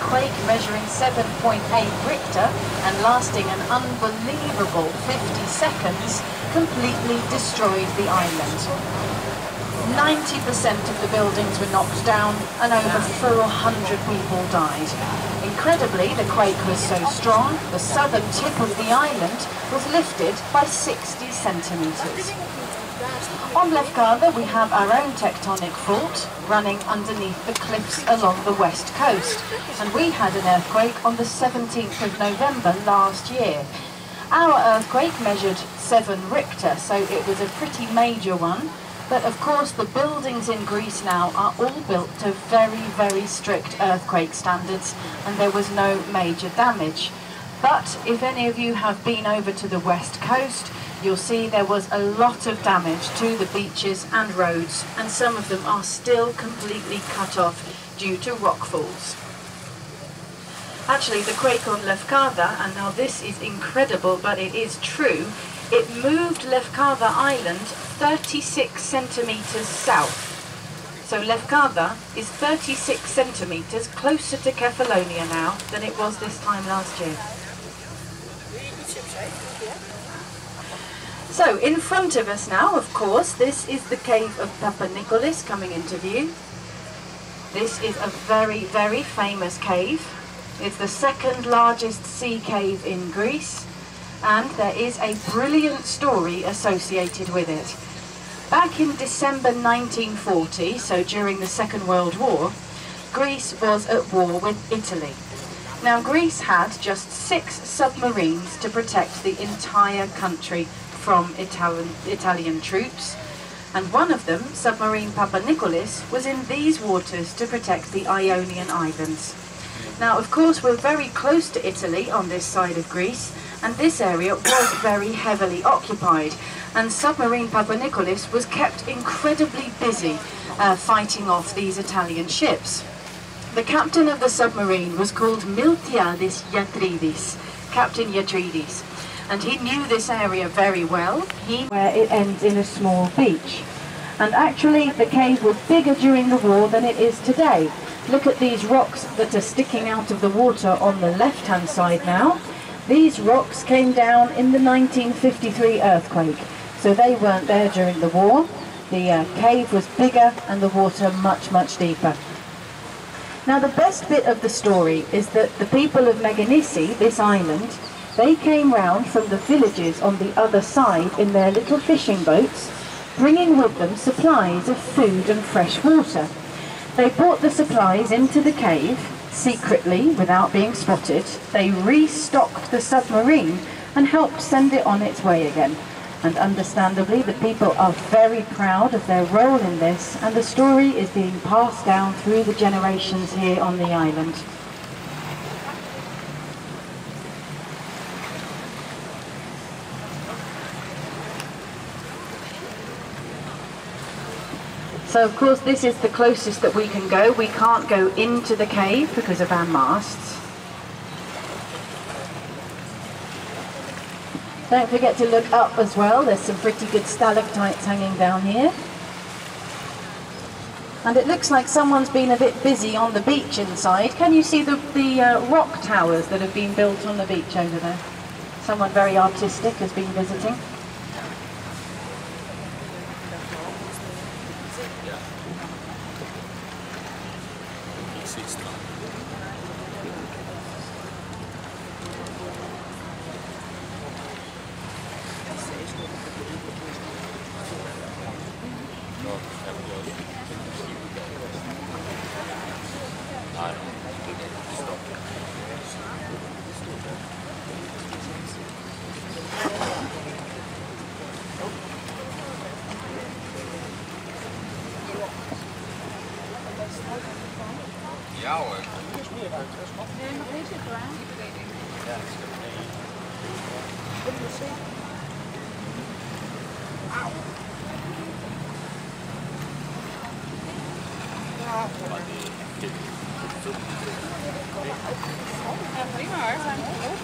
quake measuring 7.8 Richter and lasting an unbelievable 50 seconds completely destroyed the island. 90% of the buildings were knocked down and over 400 people died. Incredibly, the quake was so strong, the southern tip of the island was lifted by 60 centimetres. On Lefkada we have our own tectonic fault running underneath the cliffs along the west coast, and we had an earthquake on the 17th of November last year. Our earthquake measured 7 Richter, so it was a pretty major one. But of course the buildings in Greece now are all built to very, very strict earthquake standards, and there was no major damage. But if any of you have been over to the west coast, you'll see there was a lot of damage to the beaches and roads, and some of them are still completely cut off due to rockfalls. Actually, the quake on Lefkada, and now this is incredible but it is true, it moved Lefkada Island 36 centimetres south. So Lefkada is 36 centimetres closer to Kefalonia now than it was this time last year. So in front of us now, of course, this is the cave of Papanikolis coming into view. This is a very, very famous cave. It's the second largest sea cave in Greece, and there is a brilliant story associated with it. Back in December 1940, so during the Second World War, Greece was at war with Italy. Now Greece had just 6 submarines to protect the entire country from Italian troops, and one of them, Submarine Papanikolis, was in these waters to protect the Ionian Islands. Now of course we're very close to Italy on this side of Greece, and this area was very heavily occupied, and Submarine Papanikolis was kept incredibly busy fighting off these Italian ships. The captain of the submarine was called Miltiadis Iatridis, Captain Iatridis, and he knew this area very well, where it ends in a small beach. And actually the cave was bigger during the war than it is today. Look at these rocks that are sticking out of the water on the left-hand side now. These rocks came down in the 1953 earthquake, so they weren't there during the war. The cave was bigger and the water much, much deeper. Now the best bit of the story is that the people of Meganisi, this island, they came round from the villages on the other side in their little fishing boats, bringing with them supplies of food and fresh water. They brought the supplies into the cave, secretly, without being spotted. They restocked the submarine and helped send it on its way again. And understandably, the people are very proud of their role in this, and the story is being passed down through the generations here on the island. So of course this is the closest that we can go. We can't go into the cave because of our masts. Don't forget to look up as well. There's some pretty good stalactites hanging down here. And it looks like someone's been a bit busy on the beach inside. Can you see the rock towers that have been built on the beach over there? Someone very artistic has been visiting. Ja hoor. Nee, nog niet zitten hoor. Ja, dat is Ja, prima hoor. Zijn we goed.